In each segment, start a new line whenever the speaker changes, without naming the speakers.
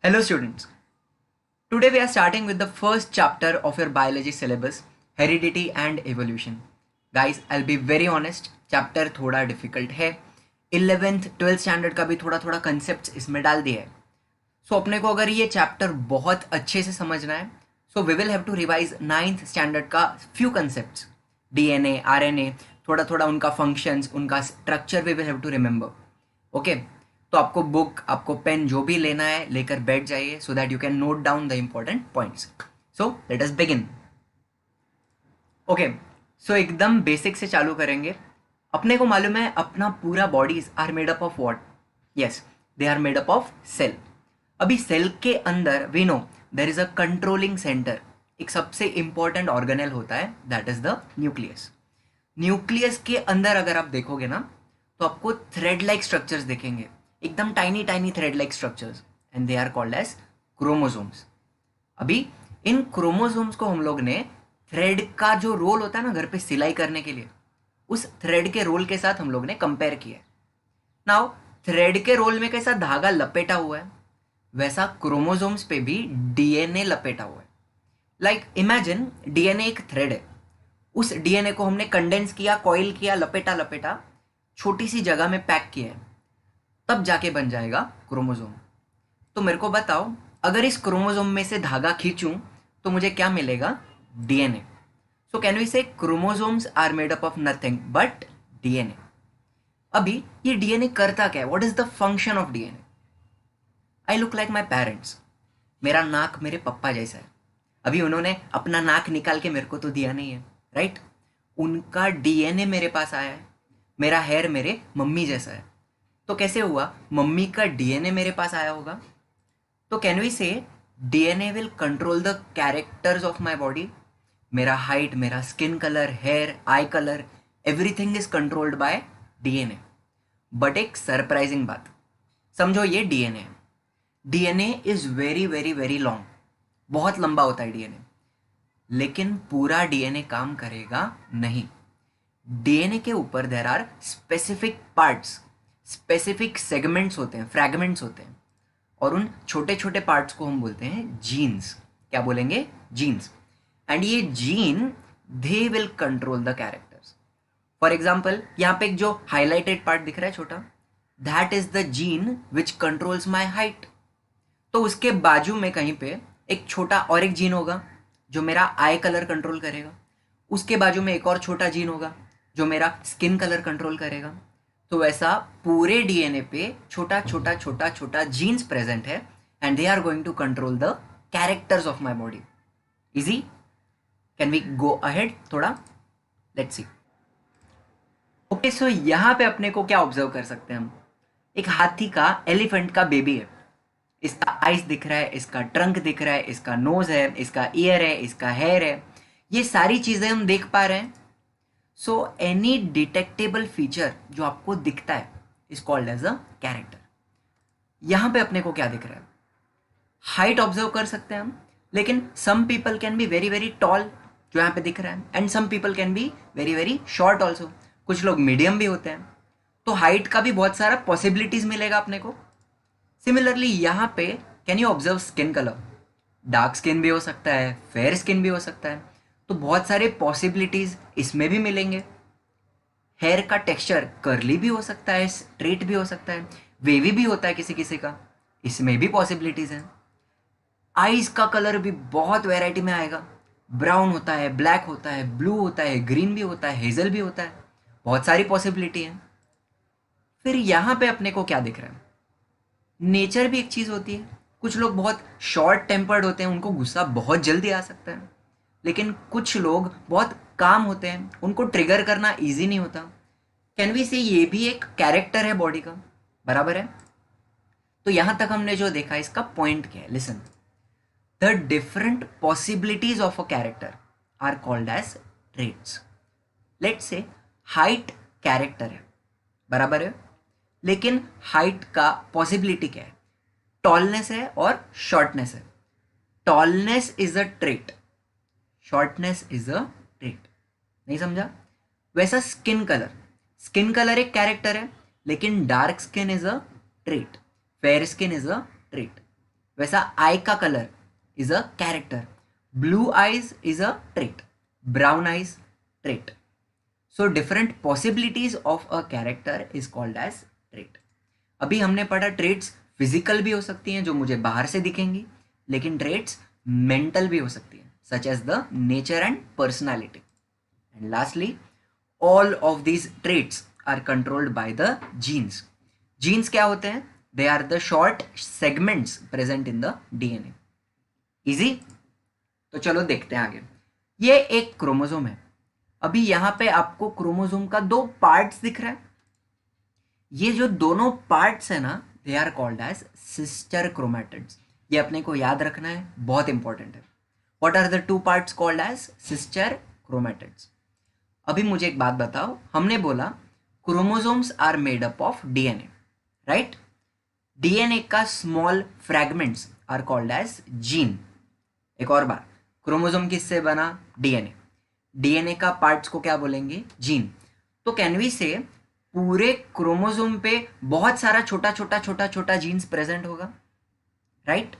Hello students. Today we are starting with the first chapter of your biology syllabus, heredity and evolution. Guys, I'll be very honest, chapter थोड़ा difficult है. 11th 12th standard का भी थोड़ा थोड़ा concepts इसमें डाल दिया है. सो अपने को अगर ये चैप्टर बहुत अच्छे से समझना है, so we will have to revise 9th standard का फ्यू कंसेप्ट्स, डीएनए, आरएनए, थोड़ा थोड़ा उनका फंक्शंस, उनका structure we will have to remember. Okay, तो आपको बुक, आपको पेन जो भी लेना है लेकर बैठ जाइए so that you can note down the important points. So let us begin. Okay, so एकदम बेसिक से चालू करेंगे. अपने को मालूम है अपना पूरा bodies are made up of what? Yes, they are made up of cell. अभी सेल के अंदर we know there is a controlling centre. एक सबसे इंपॉर्टेंट ऑर्गेनेल होता है, that is the nucleus. Nucleus के अंदर अगर आप देखोगे ना तो आपको थ्रेड लाइक स्ट्रक्चर्स दिखेंगे, एकदम tiny tiny thread like structures, and they are called as chromosomes. अभी इन क्रोमोसोम्स को हम लोग ने थ्रेड का जो रोल होता है ना घर पे सिलाई करने के लिए, उस थ्रेड के रोल के साथ हम लोग ने कंपेयर किया है. नाउ थ्रेड के रोल में कैसा धागा लपेटा हुआ है, वैसा क्रोमोसोम्स पे भी डीएनए लपेटा हुआ है. लाइक इमेजिन डीएनए एक थ्रेड है. उस डीएनए को हमने कंडेंस किया, कॉइल किया, लपेटा लपेटा छोटी सी जगह में पैक किया है, तब जाके बन जाएगा क्रोमोसोम. तो मेरे को बताओ, अगर इस क्रोमोसोम में से धागा खींचूं तो मुझे क्या मिलेगा? DNA. So can we say chromosomes are made up of nothing but DNA. अभी ये डीएनए करता क्या है? What is the function of DNA? I look like my parents. मेरा नाक मेरे पप्पा जैसा है. अभी उन्होंने अपना नाक निकाल के मेरे को तो दिया नहीं है, राइट? उनका डीएनए मेरे पास आया है. मेरा हेयर मेरे मम्मी जैसा है. तो कैसे हुआ? मम्मी का डीएनए मेरे पास आया होगा. तो can we say DNA will control the characters of my body. मेरा हाइट, मेरा skin colour, hair, eye colour, everything is controlled by DNA. But एक सरप्राइजिंग बात, समझो ये डीएनए है. DNA is very very very long, बहुत लंबा होता है डीएनए. लेकिन पूरा डीएनए काम करेगा नहीं. डीएनए के ऊपर there are specific parts, specific segments होते हैं, फ्रैगमेंट्स होते हैं, और उन छोटे छोटे पार्ट्स को हम बोलते हैं जीन्स. क्या बोलेंगे? जीन्स. एंड ये gene they will control the characters. For example यहाँ पे एक जो हाईलाइटेड पार्ट दिख रहा है छोटा, that is the gene which controls my height. तो उसके बाजू में कहीं पे एक छोटा और एक जीन होगा जो मेरा आई कलर कंट्रोल करेगा. उसके बाजू में एक और छोटा जीन होगा जो मेरा स्किन कलर कंट्रोल करेगा. तो वैसा पूरे डीएनए पे छोटा छोटा छोटा छोटा जीन्स प्रेजेंट है, and they are going to control the characters of my body. Easy? Can we go ahead थोड़ा? Let's see. ओके, सो यहां पे अपने को क्या ऑब्जर्व कर सकते हैं हम? एक हाथी का, एलिफेंट का बेबी है. इसका आइस दिख रहा है, इसका ट्रंक दिख रहा है, इसका नोज है, इसका ईयर है, इसका हेयर है. ये सारी चीजें हम देख पा रहे हैं. सो एनी डिटेक्टेबल फीचर जो आपको दिखता है is called as a character. यहां पे अपने को क्या दिख रहा है? हाइट ऑब्जर्व कर सकते हैं हम, लेकिन some people can be very very tall, जो यहाँ पे दिख रहा है, and some people can be very very short also. कुछ लोग मीडियम भी होते हैं. तो हाइट का भी बहुत सारा पॉसिबिलिटीज मिलेगा अपने को. सिमिलरली यहाँ पे can you observe skin colour? Dark skin भी हो सकता है, फेयर स्किन भी हो सकता है. तो बहुत सारे पॉसिबिलिटीज इसमें भी मिलेंगे. हेयर का टेक्सचर कर्ली भी हो सकता है, स्ट्रेट भी हो सकता है, वेवी भी होता है किसी किसी का, इसमें भी पॉसिबिलिटीज हैं. आईज का कलर भी बहुत वैरायटी में आएगा. ब्राउन होता है, ब्लैक होता है, ब्लू होता है, ग्रीन भी होता है, हेजल भी होता है. बहुत सारी पॉसिबिलिटी है. फिर यहाँ पे अपने को क्या दिख रहा है? नेचर भी एक चीज़ होती है. कुछ लोग बहुत शॉर्ट टेम्पर्ड होते हैं, उनको गुस्सा बहुत जल्दी आ सकता है. लेकिन कुछ लोग बहुत काम होते हैं, उनको ट्रिगर करना इजी नहीं होता. कैन वी से ये भी एक कैरेक्टर है बॉडी का, बराबर है? तो यहां तक हमने जो देखा, इसका पॉइंट क्या है? Listen, the different possibilities of a character are called as traits. Let's say height character है, बराबर है? लेकिन हाइट का पॉसिबिलिटी क्या है? टॉलनेस है और शॉर्टनेस है. Tallness is a trait, shortness is a trait. नहीं समझा? वैसा स्किन कलर, स्किन कलर एक कैरेक्टर है, लेकिन dark skin is a trait, fair skin is a trait. वैसा आई का colour is a character, blue eyes is a trait, brown eyes trait. So different possibilities of a character is called as trait. अभी हमने पढ़ा traits physical भी हो सकती हैं जो मुझे बाहर से दिखेंगी, लेकिन ट्रेट्स मेंटल भी हो सकती हैं, such as the nature and personality. And lastly, all of these traits are controlled by the genes. Genes क्या होते हैं? They are the short segments present in the DNA. Easy? तो चलो देखते हैं आगे. ये एक क्रोमोसोम है. अभी यहां पे आपको क्रोमोसोम का दो पार्ट्स दिख रहा है. ये जो दोनों पार्ट्स है ना, they are called as sister chromatids. ये अपने को याद रखना है, बहुत इंपॉर्टेंट है. What are the two parts called as sister chromatids? अभी मुझे एक बात बताओ, हमने बोला chromosomes are made up of DNA, right? DNA का small fragments are called as gene. एक और बार, क्रोमोसोम किससे बना? डीएनए. डीएनए का पार्ट्स को क्या बोलेंगे? जीन. तो कैन वी से पूरे क्रोमोसोम पे बहुत सारा छोटा छोटा छोटा छोटा जीन्स प्रेजेंट होगा, राइट?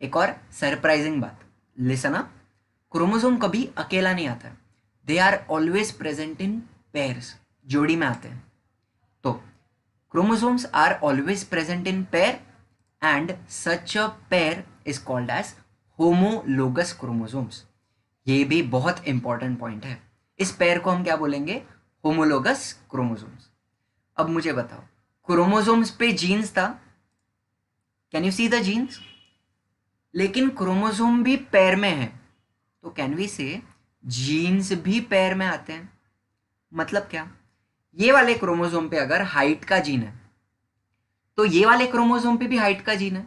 एक और सरप्राइजिंग बात, लिसन अप. क्रोमोसोम कभी अकेला नहीं आता है. They are always present in pairs, जोड़ी में आते हैं. तो chromosomes are always present in pair and such a pair is called as homologous chromosomes. ये भी बहुत इंपॉर्टेंट पॉइंट है. इस पेयर को हम क्या बोलेंगे? Homologous chromosomes. अब मुझे बताओ, क्रोमोसोम्स पे जीन्स था, can you see the genes? लेकिन क्रोमोसोम भी पेयर में है, तो कैन वी से जीन्स भी पेयर में आते हैं. मतलब क्या? ये वाले क्रोमोसोम पे अगर हाइट का जीन है, तो ये वाले क्रोमोसोम पे भी हाइट का जीन है,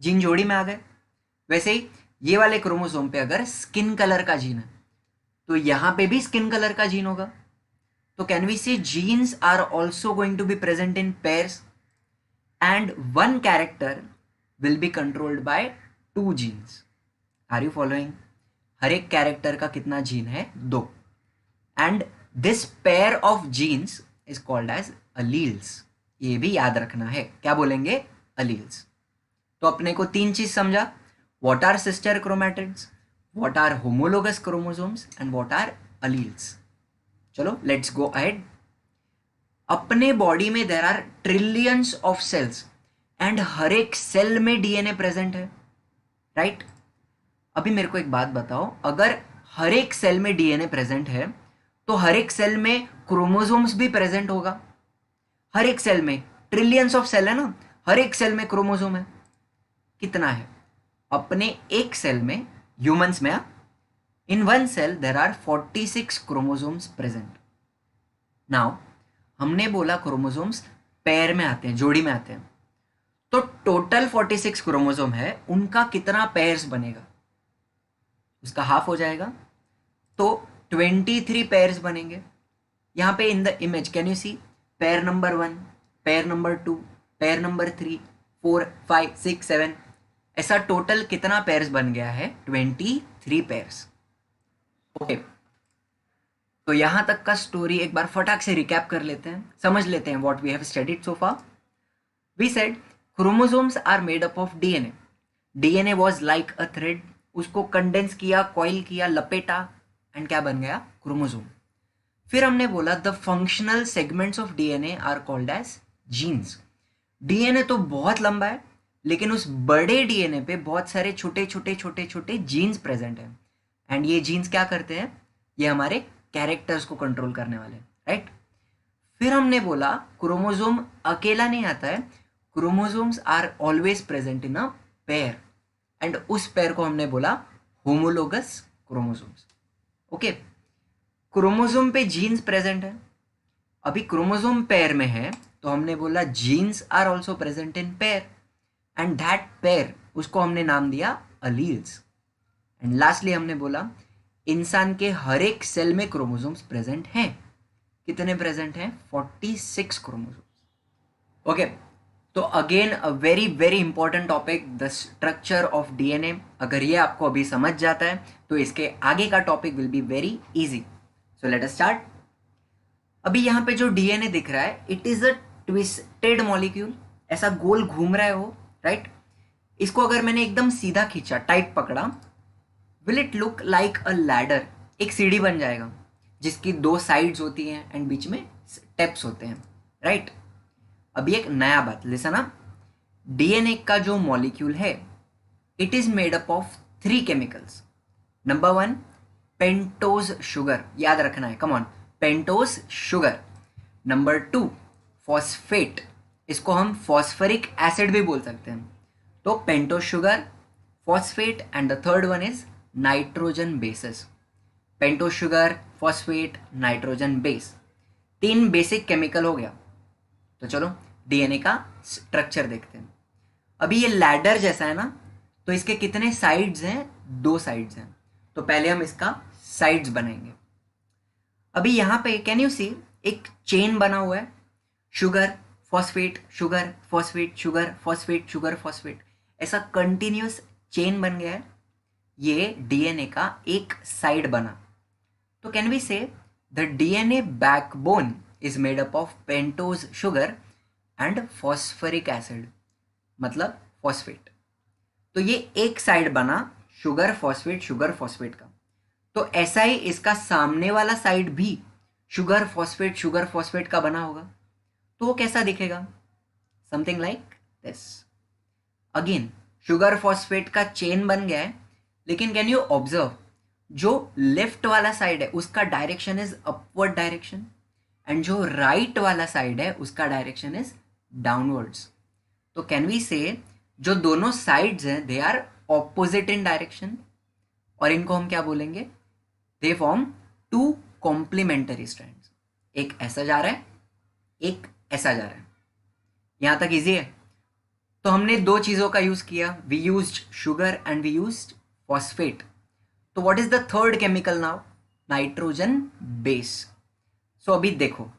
जीन जोड़ी में आ गए. वैसे ही ये वाले क्रोमोसोम पे अगर स्किन कलर का जीन है, तो यहां पे भी स्किन कलर का जीन होगा. तो can we say genes are also going to be present in pairs and one character will be controlled by two genes. Are you following? हर एक कैरेक्टर का कितना जीन है? 2. And this pair of genes is called as alleles. ये भी याद रखना है, क्या बोलेंगे? अलील्स. तो अपने को 3 चीज समझा. What are sister chromatids, what are homologous chromosomes and what are alleles. चलो लेट्स गो अहेड. अपने बॉडी में there are trillions of cells and हर एक सेल में डीएनए प्रेजेंट है, राइट? अभी मेरे को एक बात बताओ, अगर हर एक सेल में डीएनए प्रेजेंट है, तो हर एक सेल में क्रोमोसोम्स भी प्रेजेंट होगा. हर एक सेल में ट्रिलियंस ऑफ सेल है ना, हर एक सेल में क्रोमोसोम है. कितना है? अपने एक सेल में, ह्यूमंस में, in one cell there are 46 chromosomes present. Now हमने बोला क्रोमोसोम्स पेयर में आते हैं, जोड़ी में आते हैं. तो टोटल 46 क्रोमोसोम है, उनका कितना पेयर्स बनेगा? उसका हाफ हो जाएगा, तो 23 पेयर्स बनेंगे. यहां पे in the image can you see pair number 1, pair number 2, pair number 3, 4, 5, 6, 7. ऐसा टोटल कितना पेयर्स बन गया है? 23 पेयर्स. ओके, तो यहां तक का स्टोरी एक बार फटाक से रिकैप कर लेते हैं, समझ लेते हैं what we have studied so far. We said chromosomes are made up of DNA. DNA was like a thread. उसको कंडेंस किया, कॉइल किया, लपेटा, एंड क्या बन गया? क्रोमोसोम. फिर हमने बोला the functional segments of DNA are called as genes. DNA तो बहुत लंबा है, लेकिन उस बड़े डीएनए पे बहुत सारे छोटे छोटे छोटे छोटे जीन्स प्रेजेंट हैं. एंड ये जीन्स क्या करते हैं? ये हमारे कैरेक्टर्स को कंट्रोल करने वाले हैं, राइट? फिर हमने बोला क्रोमोसोम अकेला नहीं आता है, chromosomes are always present in a pair, and उस पेयर को हमने बोला होमोलोगस क्रोमोसोम्स. ओके, क्रोमोसोम पे जीन्स प्रेजेंट है. अभी क्रोमोसोम पेयर में है, तो हमने बोला genes are also present in pair, and that pair, उसको हमने नाम दिया अलील्स. एंड लास्टली हमने बोला इंसान के हर एक सेल में क्रोमोसोम्स प्रेजेंट हैं. कितने प्रेजेंट हैं? 46 क्रोमोसोम्स. ओके, तो again a very very important topic, the structure of DNA. अगर ये आपको अभी समझ जाता है, तो इसके आगे का topic will be very easy. So let us start. अभी यहाँ पे जो डीएनए दिख रहा है, it is a twisted molecule. ऐसा गोल घूम रहा है वो, राइट? इसको अगर मैंने एकदम सीधा खींचा, टाइट पकड़ा, will it look like a ladder, एक सीढ़ी बन जाएगा जिसकी दो साइड्स होती हैं एंड बीच में स्टेप्स होते हैं, राइट। अभी एक नया बात, लिसन अप। डीएनए का जो मॉलिक्यूल है, it is made up of 3 chemicals. Number 1, pentose sugar, याद रखना है, come on, pentose sugar. Number 2, phosphate, इसको हम फॉस्फरिक एसिड भी बोल सकते हैं। तो pentose sugar, phosphate and the third one is nitrogen bases. Pentose sugar, phosphate, nitrogen base, 3 basic chemical हो गया। तो चलो डीएनए का स्ट्रक्चर देखते हैं। अभी ये लैडर जैसा है ना, तो इसके कितने साइड्स हैं? 2 साइड्स हैं। तो पहले हम इसका साइड्स बनाएंगे। अभी यहाँ पे कैन यू सी एक चेन बना हुआ है, sugar phosphate sugar phosphate sugar phosphate sugar phosphate, ऐसा कंटिन्यूस चेन बन गया है। ये डीएनए का एक साइड बना। तो can we say the DNA backbone is made up of pentose sugar and phosphoric acid, मतलब फॉस्फेट। तो ये एक साइड बना शुगर फॉस्फेट का। तो ऐसा ही इसका सामने वाला साइड भी शुगर फॉस्फेट का बना होगा। तो वो कैसा दिखेगा? Something like this. Again sugar phosphate का चेन बन गया है, लेकिन कैन यू ऑब्जर्व जो लेफ्ट वाला साइड है उसका direction is upward direction and जो राइट वाला साइड है उसका डायरेक्शन इज डाउनवर्ड्स। तो कैन वी से जो दोनों साइड्स हैं they are opposite in direction, और इनको हम क्या बोलेंगे? They form 2 complementary strands. एक ऐसा जा रहा है, एक ऐसा जा रहा है। यहां तक इजी है। तो हमने 2 चीजों का यूज किया, we used sugar and we used phosphate. तो what is the third chemical now? Nitrogen base. So अभी देखो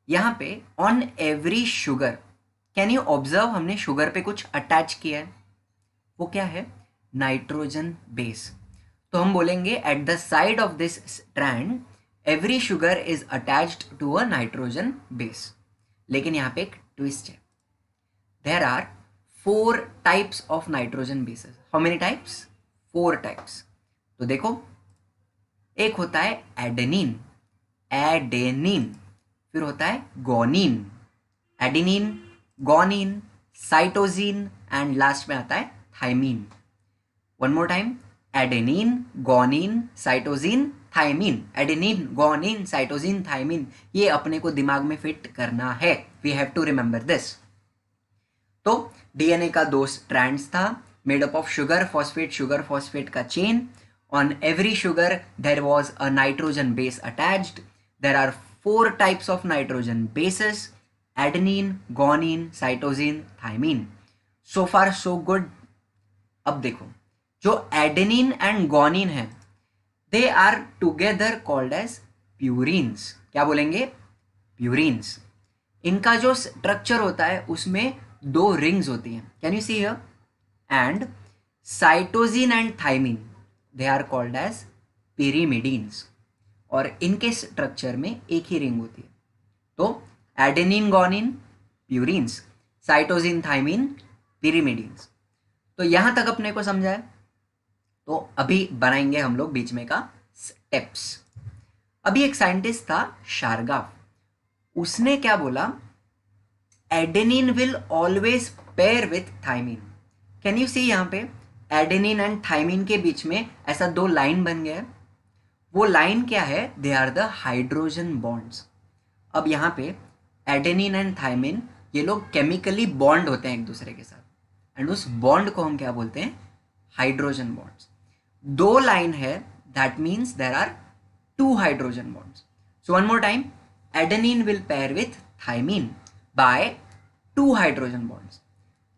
यहां पे on every sugar, can you observe हमने शुगर पे कुछ अटैच किया है, वो क्या है? Nitrogen base. तो हम बोलेंगे at the side of this strand every sugar is attached to a nitrogen base. लेकिन यहां पे एक ट्विस्ट है, there are 4 types of nitrogen bases. How many types? 4 types. तो देखो, एक होता है एडेनिन, फिर होता है guanine, adenine, guanine, cytosine and last में आता है thymine. One more time, adenine, guanine, cytosine, thymine. Adenine, guanine, cytosine, thymine, ये अपने को दिमाग में फिट करना है। We have to remember this. तो डीएनए का 2 स्ट्रैंड्स था, made up of sugar phosphate का chain. On every sugar there was a nitrogen base attached. There are 4 types of nitrogen bases: adenine, guanine, cytosine, thymine. So far so good. अब देखो जो adenine and guanine है, they are together called as purines. क्या बोलेंगे? Purines. इनका जो structure होता है उसमें 2 रिंग्स होती हैं, can you see here? And cytosine and thymine they are called as pyrimidines, और इनके स्ट्रक्चर में एक ही रिंग होती है। तो adenine, guanine, purines, cytosine, thymine, pyrimidines. तो यहां तक अपने को समझा है। तो अभी बनाएंगे हम लोग बीच में का स्टेप्स। अभी एक साइंटिस्ट था शारगाफ, उसने क्या बोला? Adenine will always pair with thymine. Can you see यहाँ पे एडेनिन एंड थाइमिन के बीच में ऐसा 2 लाइन बन गया है। वो लाइन क्या है? They are the hydrogen bonds. अब यहाँ पे एडेनिन एंड थाइमिन ये लोग केमिकली बॉन्ड होते हैं एक दूसरे के साथ, एंड उस बॉन्ड को हम क्या बोलते हैं? Hydrogen bonds. 2 लाइन है, that means there are 2 hydrogen bonds. So one more time, adenine will pair with thymine by 2 hydrogen bonds.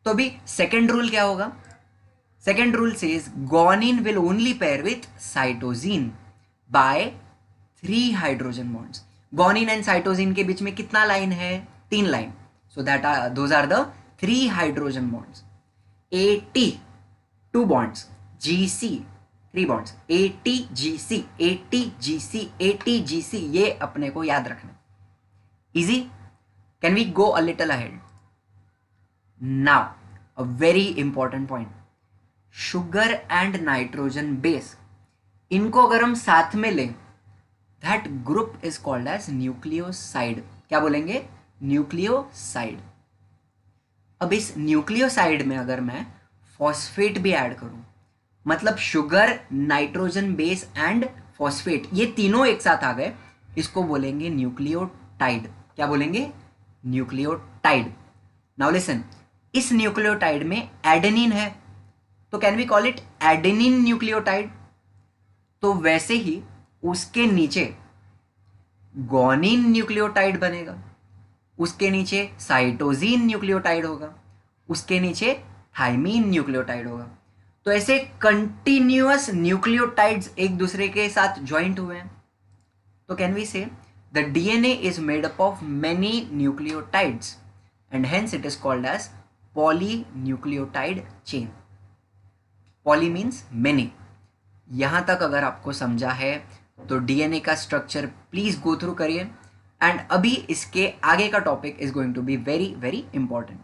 तो अभी सेकेंड रूल क्या होगा? Second rule says guanine will only pair with cytosine by 3 hydrogen bonds. Guanine and cytosine के बीच में कितना line है? 3 line. So that are those are the 3 hydrogen bonds. AT 2 bonds, GC 3 bonds, ATGC ATGC ATGC, ये अपने को याद रखना। Easy? Can we go a little ahead? Now a very important point, sugar and nitrogen base, इनको अगर हम साथ में लें, that group is called as nucleoside. क्या बोलेंगे? न्यूक्लियोसाइड। अब इस न्यूक्लियोसाइड में अगर मैं फॉस्फेट भी ऐड करूं, मतलब sugar, nitrogen base and phosphate, ये तीनों एक साथ आ गए, इसको बोलेंगे न्यूक्लियोटाइड। क्या बोलेंगे? न्यूक्लियोटाइड। नाउ लिसन, इस न्यूक्लियोटाइड में एडेनिन है, तो can we call it adenine nucleotide. तो वैसे ही उसके नीचे गोनिन न्यूक्लियोटाइड बनेगा, उसके नीचे साइटोसिन न्यूक्लियोटाइड होगा, उसके नीचे थाइमीन न्यूक्लियोटाइड होगा। तो ऐसे कंटिन्यूअस न्यूक्लियोटाइड्स एक दूसरे के साथ ज्वाइंट हुए हैं। तो can we say the DNA is made up of many nucleotides and hence it is called as polynucleotide chain. Poly means many. यहां तक अगर आपको समझा है तो डीएनए का स्ट्रक्चर प्लीज गो थ्रू करिए, एंड अभी इसके आगे का topic is going to be very very important.